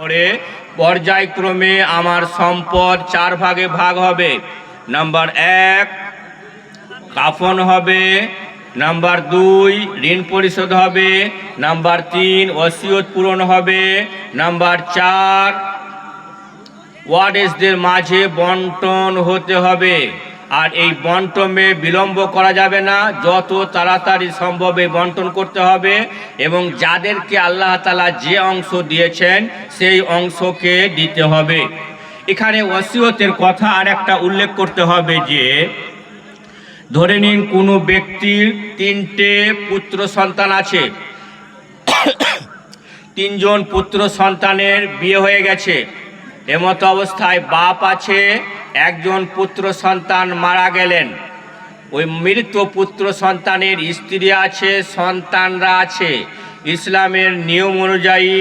পরে পর্যায়ক্রমে আমার সম্পদ 4 ভাগে ভাগ হবে। নাম্বার 1 কাফন হবে, নাম্বার 2 ঋণ পরিশোধ হবে, নাম্বার 3 ওসিয়ত পূরণ হবে, নাম্বার 4 ওয়ারিসদের মাঝে বন্টন হতে হবে। আর এই বন্টনে বিলম্ব করা যাবে না, যত তাড়াতাড়ি সম্ভব এই বন্টন করতে হবে এবং যাদেরকে আল্লাহ তাআলা যে অংশ দিয়েছেন সেই অংশকে দিতে হবে। এখানে ওসিয়তের কথা আর একটা উল্লেখ করতে হবে যে ধরে নিন কোনো ব্যক্তির 3টে পুত্র সন্তান আছে, 3জন পুত্র সন্তানের বিয়ে হয়ে গেছে। এমত অবস্থায় বাপ আছে, একজন পুত্র সন্তান মারা গেলেন, ওই মৃত পুত্র সন্তানের স্ত্রী আছে, সন্তানরা আছে। ইসলামের নিয়ম অনুযায়ী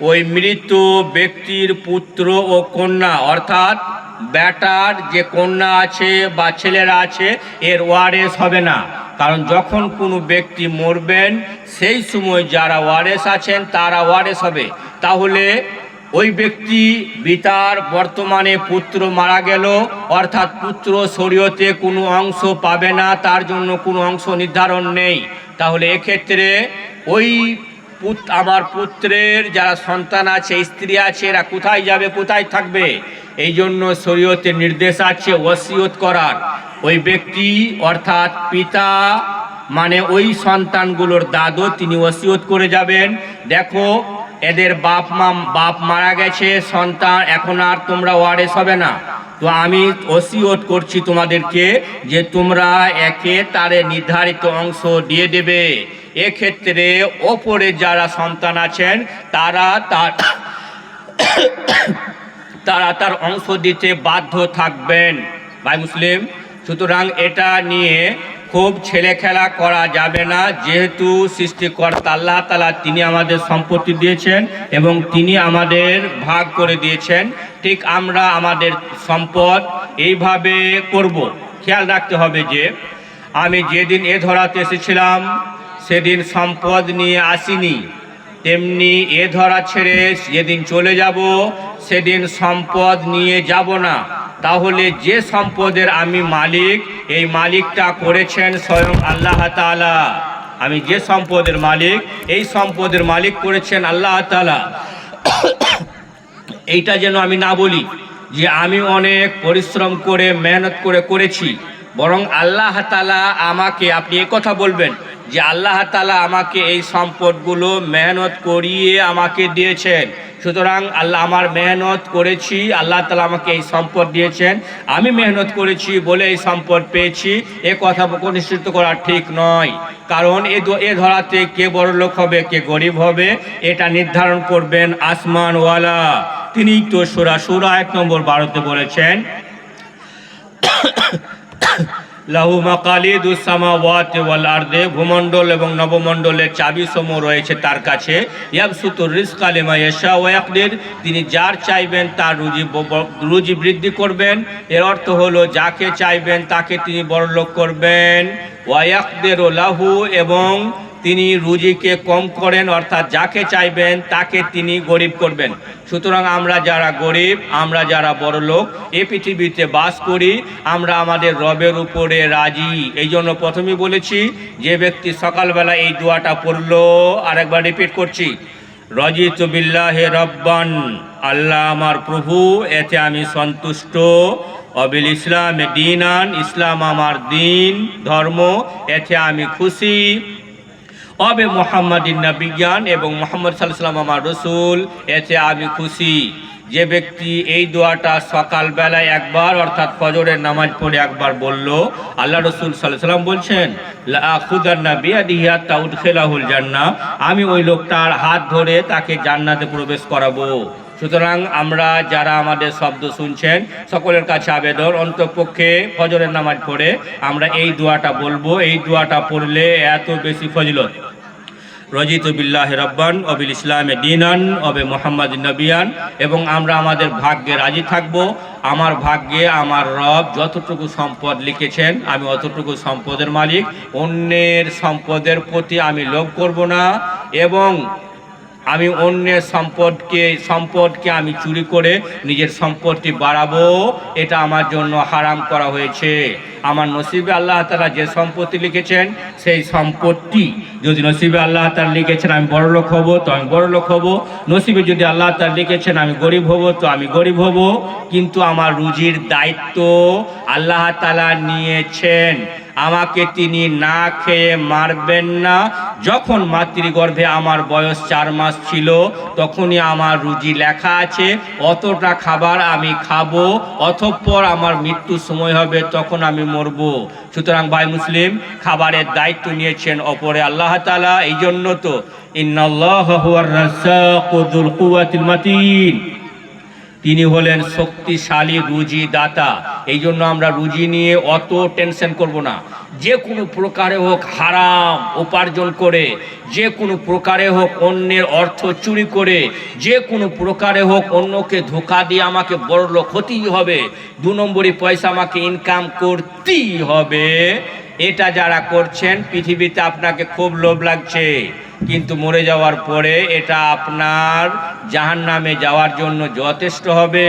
ওই মৃত ব্যক্তির পুত্র ও কন্যা অর্থাৎ বেটার যে কন্যা আছে বা ছেলেরা আছে এর ওয়ারেস হবে না। কারণ যখন কোনো ব্যক্তি মরবেন সেই সময় যারা ওয়ারেস আছেন তারা ওয়ারেস হবে। তাহলে ওই ব্যক্তি পিতার বর্তমানে পুত্র মারা গেল অর্থাৎ পুত্র শরীয়তে কোনো অংশ পাবে না, তার জন্য কোনো অংশ নির্ধারণ নেই। তাহলে এক্ষেত্রে ওই আমার পুত্রের যারা সন্তান আছে, স্ত্রী আছে, এরা কোথায় যাবে, কোথায় থাকবে? এই জন্য শরীয়তের নির্দেশ আছে ওসিয়ত করার। ওই ব্যক্তি অর্থাৎ পিতা মানে ওই সন্তানগুলোর দাদু, তিনি ওসিয়ত করে যাবেন, দেখো এদের বাপ মারা গেছে, সন্তান এখন আর তোমরা ওয়ারেস হবে না, তো আমি ওসিয়ত করছি তোমাদেরকে যে তোমরা একে তারে নির্ধারিত অংশ দিয়ে দেবে। এক্ষেত্রে ওপরে যারা সন্তান আছেন তারা তার অংশ দিতে বাধ্য থাকবেন। ভাই মুসলিম, সুতরাং এটা নিয়ে খুব ছেলে খেলা করা যাবে না, যেহেতু সৃষ্টিকর্তা আল্লাহ তাআলা তিনি আমাদের সম্পত্তি দিয়েছেন এবং তিনি আমাদের ভাগ করে দিয়েছেন। ঠিক আমরা আমাদের সম্পদ এইভাবে করব। খেয়াল রাখতে হবে যে আমি যেদিন এ ধরাতে এসেছিলাম সেদিন সম্পদ নিয়ে আসিনি, তেমনি এ ধরা ছেড়ে যেদিন চলে যাব সেদিন সম্পদ নিয়ে যাব না। তাহলে যে সম্পদের আমি মালিক, এই মালিকটা করেছেন স্বয়ং আল্লাহ তাআলা। আমি যে সম্পদের মালিক, এই সম্পদের মালিক করেছেন আল্লাহ তাআলা। এইটা যেন আমি না বলি যে আমি অনেক পরিশ্রম করে মেহনত করে করেছি, বরং আল্লাহ তাআলা আমাকে, আপনি এই কথা বলবেন যে আল্লাহ তাআলা আমাকে এই সম্পদগুলো মেহনত করিয়ে আমাকে দিয়েছেন। সুতরাং আল্লাহ আমার মেহনত করেছি, আল্লাহ তাআলা আমাকে এই সম্পদ দিয়েছেন, আমি মেহনত করেছি বলে এই সম্পদ পেয়েছি, এ কথা নিশ্চিত করা ঠিক নয়। কারণ এ ধরাতে কে বড় লোক হবে কে গরিব হবে এটা নির্ধারণ করবেন আসমানওয়ালা। তিনি তো সূরা সূরা 1 নম্বর 12তে বলেছেন লাহু মাকালিদুস সামাওয়াতি ওয়াল আরদে, ভূমণ্ডল এবং নবমণ্ডলের চাবি সমূহ রয়েছে তার কাছে। ইয়াবসুতুর রিজকা লিমা ইয়াশা ওয়া ইয়াকদির, তিনি যার চাইবেন তার রুজি বৃদ্ধি করবেন। এর অর্থ হলো যাকে চাইবেন তাকে তিনি বড়লোক করবেন। ওয়া ইয়াকদিরু লাহু, এবং তিনি রুজিকে কম করেন, অর্থাৎ যাকে চাইবেন তাকে তিনি গরিব করবেন। সুতরাং আমরা যারা গরিব, আমরা যারা বড় লোক এই পৃথিবীতে বাস করি, আমরা আমাদের রবের উপরে রাজি। এই জন্য প্রথমেই বলেছি যে ব্যক্তি সকালবেলা এই দোয়াটা পড়লো, আরেকবার রিপিট করছি, রাজিতু বিল্লাহি রব্বান, আল্লাহ আমার প্রভু, এতে আমি সন্তুষ্ট, অবিল ইসলামে দীনান, ইসলাম আমার দিন ধর্ম, এতে আমি খুশি, অবে মোহাম্মদিন নবিয়ান, এবং মোহাম্মদ সাল্লাল্লাহু আলাইহি ওয়াসাল্লাম আমার রসুল, এতে আমি খুশি। যে ব্যক্তি এই দোয়াটা সকালবেলায় একবার অর্থাৎ ফজরের নামাজ পড়ে একবার বলল, আল্লাহ রসুল সাল্লাল্লাহু আলাইহি ওয়াসাল্লাম বলছেন লাআখুযান্না বিয়াদিহি হাত্তা উদখিলাহুল জান্নাহ, আমি ওই লোকটার হাত ধরে তাকে জান্নাতে প্রবেশ করাবো। সুতরাং আমরা যারা আমাদের শব্দ শুনছেন সকলের কাছে আবেদন, অন্ততপক্ষে ফজরের নামাজ পড়ে আমরা এই দোয়াটা বলবো। এই দোয়াটা পড়লে এত বেশি ফজিলত। রাজিতু বিল্লাহি রব্বান অবিল ইসলামে দীনান অবে মুহাম্মাদিন নবিয়ান, এবং আমরা আমাদের ভাগ্যে রাজি থাকব। আমার ভাগ্যে আমার রব যতটুকু সম্পদ লিখেছেন আমি অতটুকু সম্পদের মালিক, অন্যের সম্পদের প্রতি আমি লোভ করব না, এবং আমি অন্যের সম্পদকে আমি চুরি করে নিজের সম্পত্তি বাড়াবো, এটা আমার জন্য হারাম করা হয়েছে। আমার নসিবে আল্লাহ তাআলা যে সম্পত্তি লিখেছেন সেই সম্পত্তি, যদি নসিবে আল্লাহ তাআলা লিখেছেন আমি বড়লোক হব তো আমি বড়লোক হব, নসিবে যদি আল্লাহ তাআলা লিখেছেন আমি গরিব হব তো আমি গরিব হব। কিন্তু আমার রুজির দায়িত্ব আল্লাহ তাআলা নিয়েছেন। আমাকে তিনি না খেয়ে মারবেন না। যখন মাতৃগর্ভে আমার বয়স 4 মাস ছিল তখনই আমার রুজি লেখা আছে, অতটা খাবার আমি খাবো, অতঃপর আমার মৃত্যুর সময় হবে তখন আমি মরব। সুতরাং ভাই মুসলিম, খাবারের দায়িত্ব নিয়েছেন অপরে আল্লাহ তাআলা। এই জন্য তো ইন্নাল্লাহা হুয়ার রাজ্জাকু যুল কুওয়াতিল মাতিন, তিনি হলেন শক্তিশালী রুজি দাতা। এই জন্য আমরা রুজি নিয়ে অত টেনশন করব না। যে কোনো প্রকারে হোক হারাম উপার্জন করে, যে কোনো প্রকারে হোক অন্যের অর্থ চুরি করে, যে কোনো প্রকারে হোক অন্যকে ধোঁকা দিয়ে আমাকে বড়লোক হতেই হবে, 2 নম্বরই পয়সা আমাকে ইনকাম করতেই হবে। এটা যারা করছেন পৃথিবীতে আপনাকে খুব লোভ লাগছে, কিন্তু মরে যাওয়ার পরে এটা আপনার জাহান্নামে যাওয়ার জন্য যথেষ্ট হবে।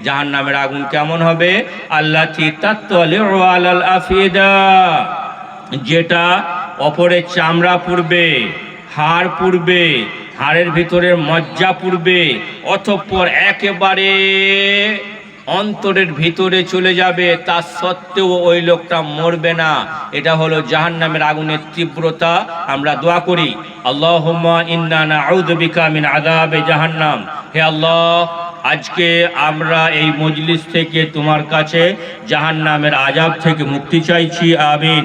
জাহান্নামের আগুন কেমন হবে? আল্লাতী তাত্তালিউ আলাল আফিদা, যেটা অপরের চামড়া পুড়বে, হাড় পুড়বে, হাড়ের ভিতরের মজ্জা পুড়বে, অতঃপর একেবারে অন্তরের ভিতরে চলে যাবে, তা সত্ত্বেও ওই লোকটা মরবে না। এটা হলো জাহান্নামের আগুনের তীব্রতা। আমরা দোয়া করি, আল্লাহুম্মা ইন্না নাউযু বিকা মিন আযাবে জাহান্নাম। হে আল্লাহ, আজকে আমরা এই মজলিস থেকে তোমার কাছে জাহান্নামের আযাব থেকে মুক্তি চাইছি, আমিন।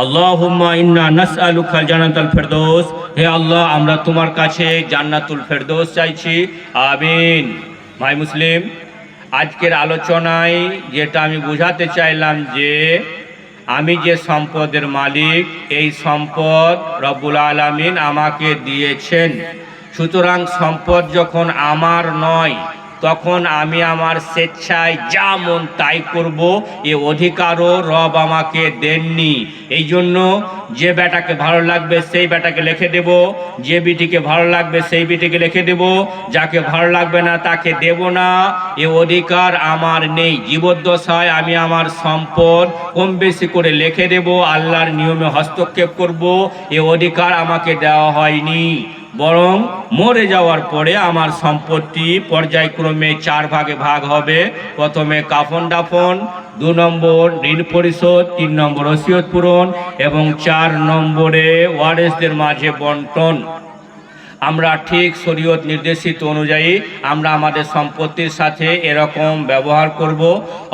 আল্লাহুম্মা ইন্না নাসআলুকা জান্নাতাল ফিরদৌস, হে আল্লাহ আমরা তোমার কাছে জান্নাতুল ফিরদৌস চাইছি, আমিন। ভাই মুসলিম, আজকের আলোচনায় যেটা আমি বোঝাতে চাইলাম যে আমি যে সম্পদের মালিক, এই সম্পদ রব্বুল আলামিন আমাকে দিয়েছেন। সুতরাং সম্পদ যখন আমার নয় তখন আমি আমার স্বেচ্ছায় যা মন তাই করব, এ অধিকারও রব আমাকে দেননি। এই জন্য যে বেটাকে ভালো লাগবে সেই বেটাকে লিখে দেব, যে বিটিকে ভালো লাগবে সেই বিটিকে লিখে দেব, যাকে ভালো লাগবে না তাকে দেব না। এ অধিকার আমার নেই। জীবদ্দশায় আমি আমার সম্পদ কম বেশি করে লিখে দেব, আল্লাহর নিয়মে হস্তক্ষেপ করব, এ অধিকার আমাকে দেওয়া হয়নি। বরং মরে যাওয়ার পরে আমার সম্পত্তি পর্যায়ক্রমে 4 ভাগে ভাগ হবে। প্রথমে কাফন দাফন, 2 নম্বর ঋণ পরিশোধ, 3 নম্বর ওসিয়ত পূরণ এবং 4 নম্বরে ওয়ারিসদের মাঝে বন্টন। আমরা ঠিক শরীয়ত নির্দেশিত অনুযায়ী আমরা আমাদের সম্পত্তির সাথে এরকম ব্যবহার করব।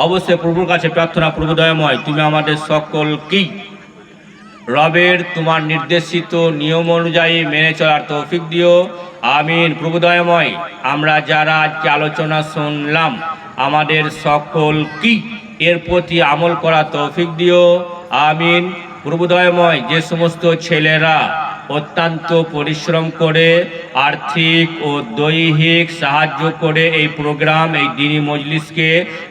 অবশ্যই প্রভুর কাছে প্রার্থনা, প্রভু দয়াময় তুমি আমাদের সকলকেই রবের তোমার নির্দেশিত নিয়ম অনুযায়ী মেনে চলার তৌফিক দিও, আমিন। প্রভু দয়াময়, আমরা যারা আজকে আলোচনা শুনলাম আমাদের সকলকেই এর প্রতি আমল করা তৌফিক দিও, আমিন। প্রভু দয়াময়, যে সমস্ত ছেলেরা অত্যন্ত পরিশ্রম করে আর্থিক ও দৈহিক সাহায্য করে এই প্রোগ্রাম, এই দ্বীনি মজলিসকে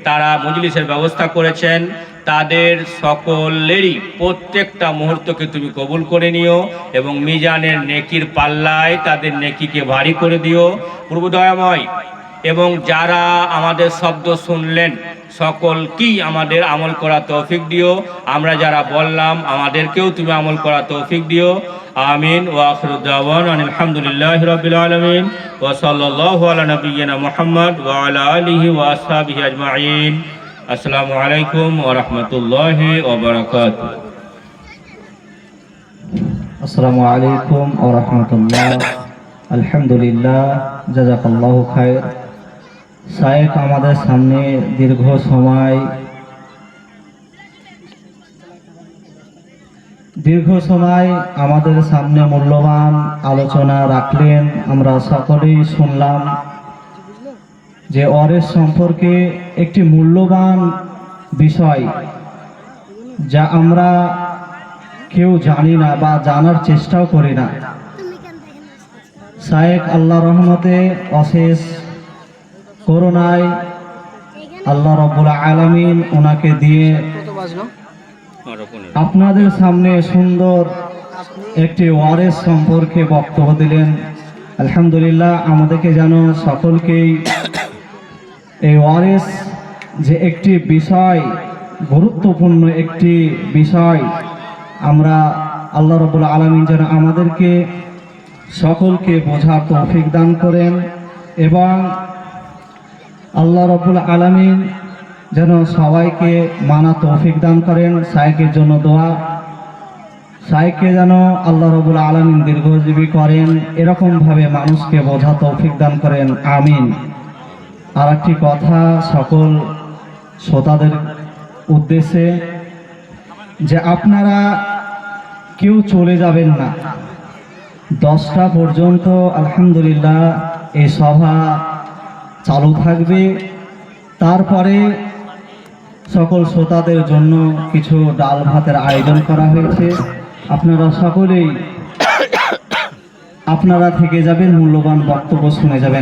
তারা মজলিসের ব্যবস্থা করেছেন, তাদের সকলেরই প্রত্যেকটা মুহূর্তকে তুমি কবুল করে নিও এবং মিজানের নেকির পাল্লায় তাদের নেকিকে ভারী করে দিও, প্রভু দয়াময়। এবং যারা আমাদের শব্দ শুনলেন সকলকেই আমাদের আমল করা তৌফিক দিও। আমরা যারা বললাম আমাদেরকেও তুমি আমল করা তৌফিক দিও, আমিন। ওয়া আখিরু দাওয়ানা আলহামদুলিল্লাহি রাব্বিল আলামিন ওয়া সাল্লাল্লাহু আলা নাবিয়্যিনা মুহাম্মদ ওয়া আলা আলিহি ওয়া আসহাবিহি আজমাইন। আসসালামু আলাইকুম ওয়া রাহমাতুল্লাহি ওয়া বারাকাতুহু। আসসালামু আলাইকুম ওয়া রাহমাতুল্লাহ। আলহামদুলিল্লাহ, জাযাকাল্লাহু খায়র। শায়েখ আমাদের সামনে দীর্ঘ সময় আমাদের সামনে মূল্যবান আলোচনা রাখলেন। আমরা সকলেই শুনলাম যে ওয়ারিস সম্পর্কে একটি মূল্যবান বিষয় যা আমরা কেউ জানি না বা জানার চেষ্টাও করি না। শায়েখ আল্লাহ রহমতে অশেষ করুণায় আল্লাহ রাব্বুল আলামিন ওনাকে দিয়ে আপনাদের সামনে সুন্দর একটি ওয়ারিস সম্পর্কে বক্তব্য দিলেন। আলহামদুলিল্লাহ আমাদেরকে যেন সকলকেই এই ওয়ারেস যে একটি বিষয়, গুরুত্বপূর্ণ একটি বিষয়, আমরা আল্লাহ রাব্বুল আলামিন যেন আমাদেরকে সকলকে বোঝার তৌফিক দান করেন এবং আল্লাহ রাব্বুল আলামিন যেন সবাইকে মানা তৌফিক দান করেন। শাইখের জন্য দোয়া, শাইখকে যেন আল্লাহ রাব্বুল আলামিন দীর্ঘজীবী করেন, এরকমভাবে মানুষকে বোঝা তৌফিক দান করেন, আমিন। আর একটি কথা সকল শ্রোতাদের উদ্দেশ্যে, যে আপনারা কেউ চলে যাবেন না, 10টা পর্যন্ত আলহামদুলিল্লাহ এই সভা চালু থাকবে। তারপরে সকল শ্রোতাদের জন্য কিছু ডাল ভাতের আয়োজন করা হয়েছে। আপনারা সকলেই আপনারা থেকে যাবেন, মূল্যবান বক্তব্য শুনে যাবেন।